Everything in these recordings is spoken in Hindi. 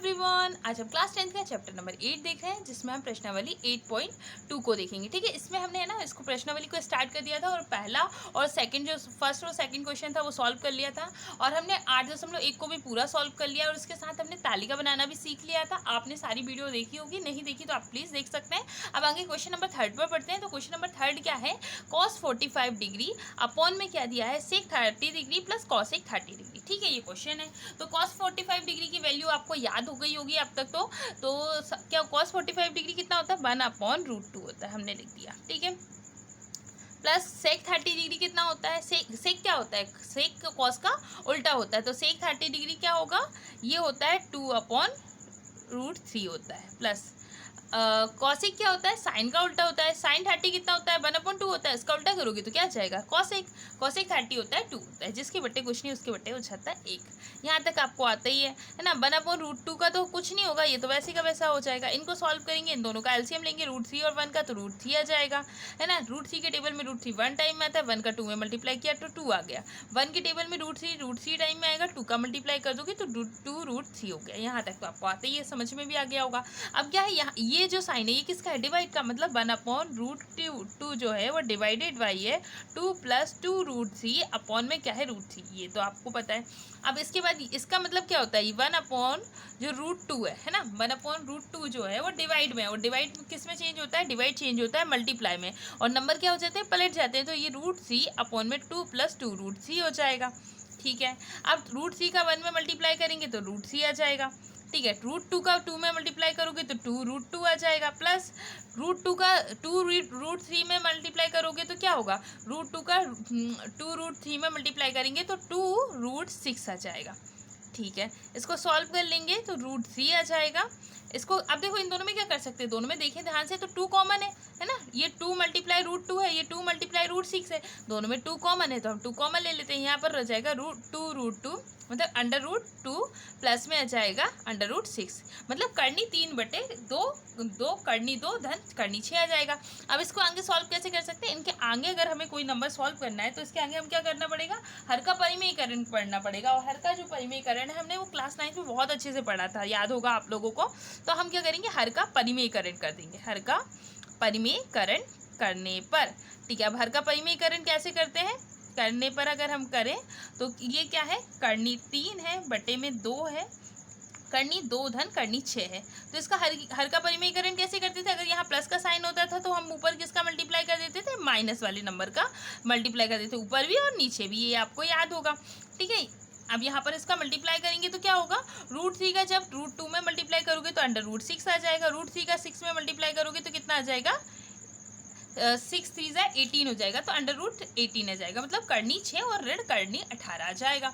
एवरीवन, आज हम क्लास 10th का चैप्टर नंबर 8 देख रहे हैं जिसमें हम प्रश्नावली 8.2 को देखेंगे। ठीक है, इसमें हमने है ना इसको प्रश्नावली को स्टार्ट कर दिया था और पहला और सेकंड जो फर्स्ट और सेकंड क्वेश्चन था वो सॉल्व कर लिया था और हमने 8.1 को भी पूरा सॉल्व कर लिया और उसके साथ हमने तालिका बनाना भी सीख लिया था। आपने सारी वीडियो देखी होगी, नहीं देखी तो आप प्लीज़ देख सकते हैं। अब आगे क्वेश्चन नंबर 3 पर पढ़ते हैं। तो क्वेश्चन नंबर 3 क्या है, cos 45 डिग्री अपॉन में क्या दिया है sec 30 degree plus cosec 30 degree. ठीक है, ये क्वेश्चन है। तो cos 45 डिग्री की वैल्यू आपको याद हो गई होगी अब तक। तो क्या cos 45 डिग्री कितना होता है, 1/√2 होता है, हमने लिख दिया। ठीक है, प्लस sec 30 डिग्री कितना होता है, सेक क्या होता है, सेक cos का उल्टा होता है। तो sec 30 डिग्री क्या होगा, ये होता है 2/√3 होता है। प्लस कॉसेक क्या होता है, साइन का उल्टा होता है। साइन 30 कितना होता है, 1/2 होता है। इसका उल्टा करोगे तो क्या जाएगा, कॉसेक। कॉसेक 30 होता है 2 होता है, जिसके बट्टे कुछ नहीं उसके बट्टे हो जाता है 1। यहाँ तक आपको आता ही है ना। 1/√2 का तो कुछ नहीं होगा, ये तो वैसे का वैसा हो जाएगा। इनको सॉल्व करेंगे, इन दोनों का एलसीएम लेंगे, √3 और 1 का, तो √3 आ जाएगा, है ना। √3 के टेबल में √3 1 टाइम में आता है, 1 का 2 में मल्टीप्लाई किया तो 2 आ गया। 1 के टेबल में √3 टाइम में आएगा, 2 का मल्टीप्लाई कर दोगे तो 2√3 हो गया। यहाँ तक तो आपको आते ही है, समझ में भी आ गया होगा। अब क्या है, यहाँ ये जो साइन है ये किसका है, डिवाइड का, मतलब 1/√2 जो है वो डिवाइडेड बाई है 2 + 2√3 अपॉन में क्या है √3, ये तो आपको पता है। अब इसके बाद इसका मतलब क्या होता है, 1/√2 है ना। 1/√2 जो है वो डिवाइड में है, और डिवाइड किस में चेंज होता है, डिवाइड चेंज होता है मल्टीप्लाई में, और नंबर क्या हो जाते हैं, पलट जाते हैं। तो ये √3 अपॉन में 2 + 2√3 हो जाएगा। ठीक है, अब √3 का 1 में मल्टीप्लाई करेंगे तो √3 आ जाएगा। ठीक है, √2 का 2 में मल्टीप्लाई करोगे तो 2√2 आ जाएगा। प्लस √2 का 2√3 में मल्टीप्लाई करोगे तो क्या होगा, √2 का 2√3 में मल्टीप्लाई करेंगे तो 2√6 आ जाएगा। ठीक है, इसको सॉल्व कर लेंगे तो √3 आ जाएगा। इसको अब देखो, इन दोनों में क्या कर सकते हैं, दोनों में देखें ध्यान से तो 2 कॉमन है ना। ये 2 × √2 है, ये 2 × √6 है, दोनों में 2 कॉमन है तो हम 2 कॉमन ले लेते हैं। यहाँ पर रह जाएगा √2 मतलब √2 प्लस में आ जाएगा √6, मतलब करनी 3/2 करनी 2 धन करनी 6 आ जाएगा। अब इसको आगे सॉल्व कैसे कर सकते हैं, इनके आगे अगर हमें कोई नंबर सॉल्व करना है तो इसके आगे हम क्या करना पड़ेगा, हर का परिमेयकरण पढ़ना पड़ेगा। और हर का जो परिमेयकरण है हमने वो क्लास 9 में बहुत अच्छे से पढ़ा था, याद होगा आप लोगों को। तो हम क्या करेंगे, हर का परिमेयकरण कर देंगे, हर का परिमेयकरण करने पर। ठीक है, अब हर का परिमेयकरण कैसे करते हैं, करने पर अगर हम करें तो ये क्या है, करनी 3 है बटे में 2 है, करनी 2 धन करनी 6 है। तो इसका हर का परिमेयकरण कैसे करते थे, अगर यहाँ प्लस का साइन होता था तो हम ऊपर किसका मल्टीप्लाई कर देते थे, माइनस वाले नंबर का मल्टीप्लाई कर देते थे, ऊपर भी और नीचे भी, ये आपको याद होगा। ठीक है, अब यहाँ पर इसका मल्टीप्लाई करेंगे तो क्या होगा, √3 का जब √2 में मल्टीप्लाई करोगे तो √6 आ जाएगा। √3 का 6 में मल्टीप्लाई करोगे तो कितना आ जाएगा, 6 × 3 = 18 हो जाएगा, तो √18 आ जाएगा, मतलब करनी 6 और ऋण करनी 18 आ जाएगा।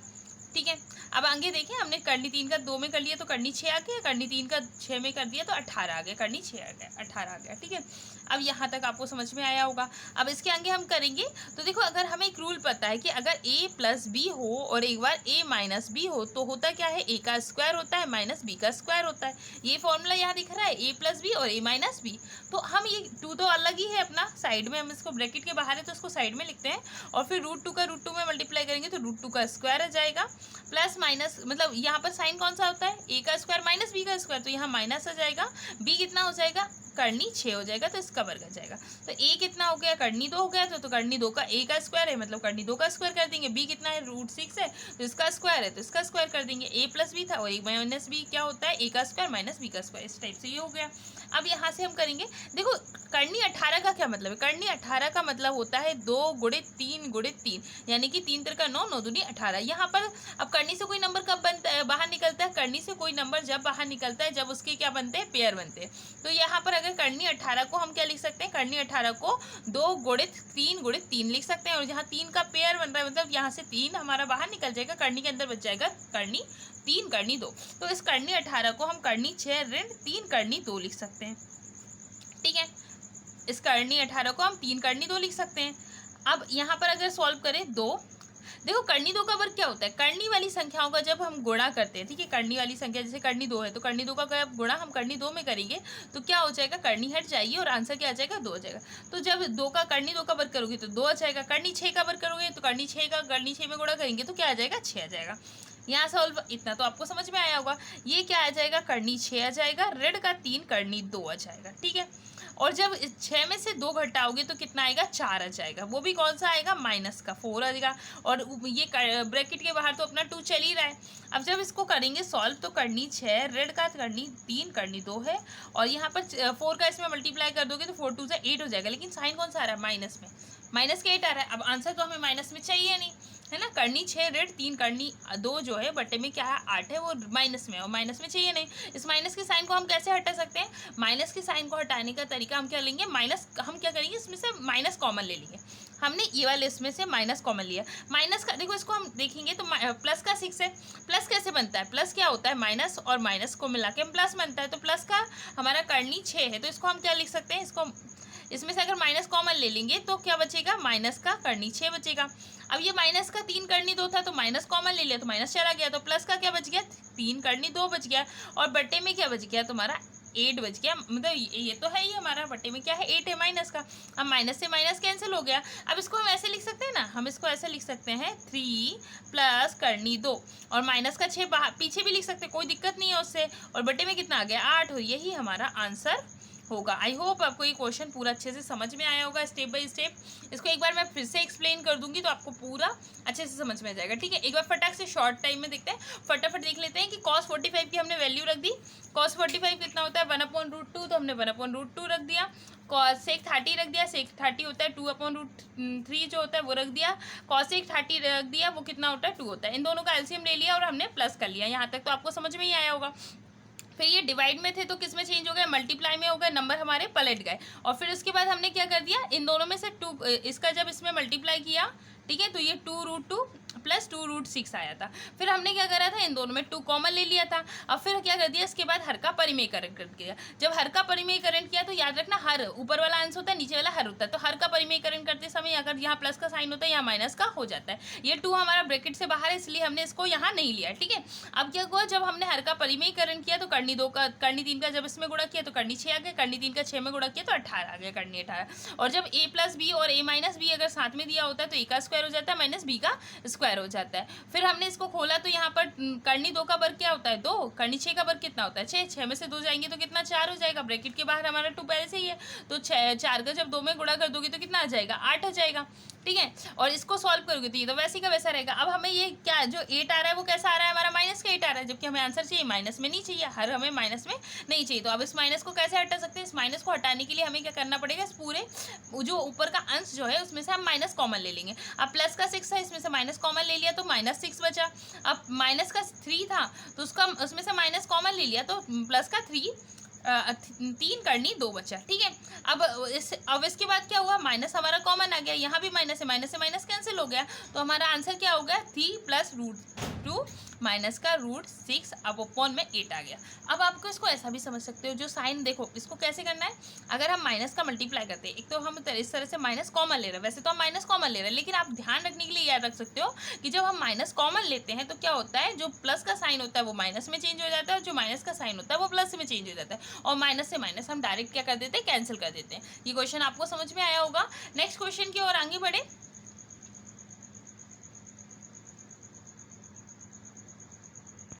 ठीक है, अब आगे देखें, हमने करनी 3 का 2 में कर लिया तो करनी 6 आ गया, करनी 3 का 6 में कर दिया तो 18 आ गया, करनी 6 आ गया, 18 आ गया। ठीक है, अब यहाँ तक आपको समझ में आया होगा। अब इसके आगे हम करेंगे तो देखो, अगर हमें एक रूल पता है कि अगर a + b हो और एक बार a - b हो तो होता क्या है, a का स्क्वायर होता है माइनस b का स्क्वायर होता है। ये फॉर्मूला यहाँ दिख रहा है, a + b और a - b। तो हम ये 2 तो अलग ही है अपना, साइड में हम इसको ब्रैकेट के बाहर है तो इसको साइड में लिखते हैं, और फिर √2 का √2 में मल्टीप्लाई करेंगे तो √2 का स्क्वायर आ जाएगा। प्लस माइनस मतलब यहाँ पर साइन कौन सा होता है, a का स्क्वायर माइनस b का स्क्वायर, तो यहाँ माइनस आ जाएगा, b कितना हो जाएगा, करनी 6 हो जाएगा, तो इसका वर्ग आ जाएगा। तो a कितना हो गया, करनी 2 हो गया, तो करनी 2 का a का स्क्वायर है, मतलब करनी 2 का स्क्वायर कर देंगे। b कितना है, √6 है, तो इसका स्क्वायर है तो इसका स्क्वायर कर देंगे। a + b था और a - b क्या होता है, a का स्क्वायर माइनस b का स्क्वायर, इस टाइप से ये हो गया। अब यहाँ से हम करेंगे, देखो करनी 18 का क्या मतलब है, करनी 18 का मतलब होता है 2 × 3 × 3, यानी कि 3 × 3 = 9, 9 दूनी 18। यहाँ पर अब करनी से कोई नंबर कब बनता है, बाहर निकलता है, करनी से कोई नंबर जब बाहर निकलता है जब उसके क्या बनते हैं, पेयर बनते हैं। तो यहाँ पर अगर करनी 18 को हम क्या लिख सकते हैं, करनी 18 को 2 × 3 × 3 लिख सकते हैं, और जहाँ 3 का पेयर बन रहा है मतलब यहाँ से 3 हमारा बाहर निकल जाएगा, करनी के अंदर बच जाएगा करनी 3 करनी 2। तो इस करनी 18 को हम करनी 6 ऋण 3 करनी 2 लिख सकते हैं। ठीक है, इस करनी 18 को हम 3 करनी 2 लिख सकते हैं। अब यहाँ पर अगर सॉल्व करें 2, देखो करनी 2 का वर्ग क्या होता है, करनी वाली संख्याओं का जब हम गुणा करते हैं, ठीक है, करनी वाली संख्या जैसे करनी 2 है तो करनी 2 का अगर गुणा हम करनी 2 में करेंगे तो क्या हो जाएगा, करनी हट जाएगी और आंसर क्या आ जाएगा, 2 आ जाएगा। तो जब 2 का करनी 2 का वर्ग करोगे तो 2 आ जाएगा, करनी 6 का वर्ग करोगे तो करनी 6 का करनी 6 में गुणा करेंगे तो क्या आ जाएगा, 6 आ जाएगा। यहाँ सॉल्व, इतना तो आपको समझ में आया होगा। ये क्या आ जाएगा, करनी 6 आ जाएगा, ऋण का 3, करनी 2 आ जाएगा, ठीक है। और जब 6 में से 2 घटाओगे तो कितना आएगा, 4 आ जाएगा, वो भी कौन सा आएगा, माइनस का 4 आएगा। और ये ब्रैकेट के बाहर तो अपना 2 चल ही रहा है। अब जब इसको करेंगे सॉल्व तो करनी 6, ऋण का करनी 3, करनी 2 है, और यहाँ पर 4 का इसमें मल्टीप्लाई कर दोगे तो 4 2 से 8 हो जाएगा, लेकिन साइन कौन सा आ रहा है, माइनस में, माइनस के 8 आ रहा है। अब आंसर तो हमें माइनस में चाहिए नहीं, है ना। करनी 6 ऋण 3, करनी 2 जो है बटे में क्या है 8 है, वो माइनस में, और माइनस में चाहिए नहीं। इस माइनस के साइन को हम कैसे हटा सकते हैं, माइनस के साइन को हटाने का तरीका हम क्या लेंगे, माइनस हम क्या करेंगे, इसमें से माइनस कॉमन ले लेंगे। हमने ये वाले इसमें से माइनस कॉमन लिया, माइनस का देखो इसको हम देखेंगे तो प्लस का 6 है, प्लस कैसे बनता है, प्लस क्या होता है, माइनस और माइनस को मिला के प्लस बनता है, तो प्लस का हमारा करनी 6 है, तो इसको हम क्या लिख सकते हैं, इसको इसमें से अगर माइनस कॉमन ले लेंगे तो क्या बचेगा, माइनस का करनी 6 बचेगा। अब ये माइनस का 3 करनी 2 था, तो माइनस कॉमन ले लिया तो माइनस चला गया, तो प्लस का क्या बच गया, 3 करनी 2 बच गया, और बटे में क्या बच गया तुम्हारा 8 बच गया। मतलब ये तो है ही हमारा, बटे में क्या है 8 है माइनस का। अब माइनस से माइनस कैंसिल हो गया। अब इसको हम ऐसे लिख सकते हैं ना, हम इसको ऐसे लिख सकते हैं 3 प्लस करनी 2, और माइनस का 6 पीछे भी लिख सकते हैं, कोई दिक्कत नहीं है उससे, और बटे में कितना आ गया 8, और यही हमारा आंसर होगा। आई होप आपको ये क्वेश्चन पूरा अच्छे से समझ में आया होगा, स्टेप बाय स्टेप। इसको एक बार मैं फिर से एक्सप्लेन कर दूंगी तो आपको पूरा अच्छे से समझ में आ जाएगा, ठीक है। एक बार फटाक से शॉर्ट टाइम में देखते हैं, फटाफट देख लेते हैं कि cos 45 की हमने वैल्यू रख दी। cos 45 कितना होता है 1/√2, तो हमने 1/√2 रख दिया। sec 30 रख दिया, sec 30 होता है 2/√3 जो होता है वो रख दिया। cosec 30 रख दिया, वो कितना होता है 2 होता है। इन दोनों का एलसीएम ले लिया और हमने प्लस कर लिया। यहाँ तक तो आपको समझ में ही आया होगा। फिर ये डिवाइड में थे तो किस में चेंज हो गया, मल्टीप्लाई में हो गए, नंबर हमारे पलट गए। और फिर उसके बाद हमने क्या कर दिया, इन दोनों में से 2 इसका जब इसमें मल्टीप्लाई किया, ठीक है, तो ये 2√2 प्लस 2√6 आया था। फिर हमने क्या करा था, इन दोनों में 2 कॉमन ले लिया था। अब फिर क्या कर दिया, इसके बाद हर का परिमेयकरण कर दिया। जब हर का परिमेयकरण किया तो याद रखना, हर ऊपर वाला अंश होता है, नीचे वाला हर होता है, तो हर का परिमेयकरण करते समय अगर यहाँ प्लस का साइन होता है, यहाँ माइनस का हो जाता है। ये 2 हमारा ब्रैकेट से बाहर है, इसलिए हमने इसको यहाँ नहीं लिया, ठीक है। अब क्या हुआ, जब हमने हर का परिमेयकरण किया तो करनी 2 का करनी 3 का जब इसमें गुणा किया तो करनी 6 आ गया, करनी 3 का 6 में गुणा किया तो 18 आ गया, करनी 18। और जब a प्लस बी और a माइनस बी अगर साथ में दिया होता है तो a का स्क्वायर हो जाता है माइनस b का स्क्वायर हो जाता है। फिर हमने इसको खोला तो यहाँ पर करनी 2 का वर्ग क्या होता है 2, करनी 6 का वर्ग कितना होता है 6, 6 में से 2 जाएंगे तो कितना 4 हो जाएगा। ब्रैकेट के बाहर हमारा 2 पहले से ही है, तो 4 का जब 2 में गुणा कर दोगे तो कितना आ जाएगा 8 आ जाएगा, ठीक है। और इसको सॉल्व करोगे तो ये तो वैसे का वैसा रहेगा। अब हमें ये क्या जो 8 आ रहा है वो कैसा आ रहा है, हमारा माइनस का 8 आ रहा है, जबकि हमें आंसर चाहिए माइनस में नहीं चाहिए, हर हमें माइनस में नहीं चाहिए। तो अब इस माइनस को कैसे हटा सकते हैं, इस माइनस को हटाने के लिए हमें क्या करना पड़ेगा, इस पूरे जो ऊपर का अंश जो है उसमें से हम माइनस कॉमन ले लेंगे। अब प्लस का 6 है, इसमें से माइनस कॉमन ले लिया तो -6 बचा। अब माइनस का 3 था तो उसका उसमें से माइनस कॉमन ले लिया तो प्लस का 3 करनी 2 बचा, ठीक है। अब इसके बाद क्या हुआ, माइनस हमारा कॉमन आ गया, यहाँ भी माइनस है, माइनस से माइनस कैंसिल हो गया, तो हमारा आंसर क्या हो गया 3 प्लस √2 माइनस का √6 अब अपॉन में 8 आ गया। अब आपको इसको ऐसा भी समझ सकते हो, जो साइन देखो इसको कैसे करना है, अगर हम माइनस का मल्टीप्लाई करते हैं, एक तो हम इस तरह से माइनस कॉमन ले रहे हैं, वैसे तो हम माइनस कॉमन ले रहे हैं, लेकिन आप ध्यान रखने के लिए याद रख सकते हो कि जब हम माइनस कॉमन लेते हैं तो क्या होता है, जो प्लस का साइन होता है वो माइनस में चेंज हो जाता है, और जो माइनस का साइन होता है वो प्लस में चेंज हो जाता है, और माइनस से माइनस हम डायरेक्ट क्या कर देते हैं, कैंसिल कर देते हैं। ये क्वेश्चन आपको समझ में आया होगा। नेक्स्ट क्वेश्चन की ओर आगे बढ़े।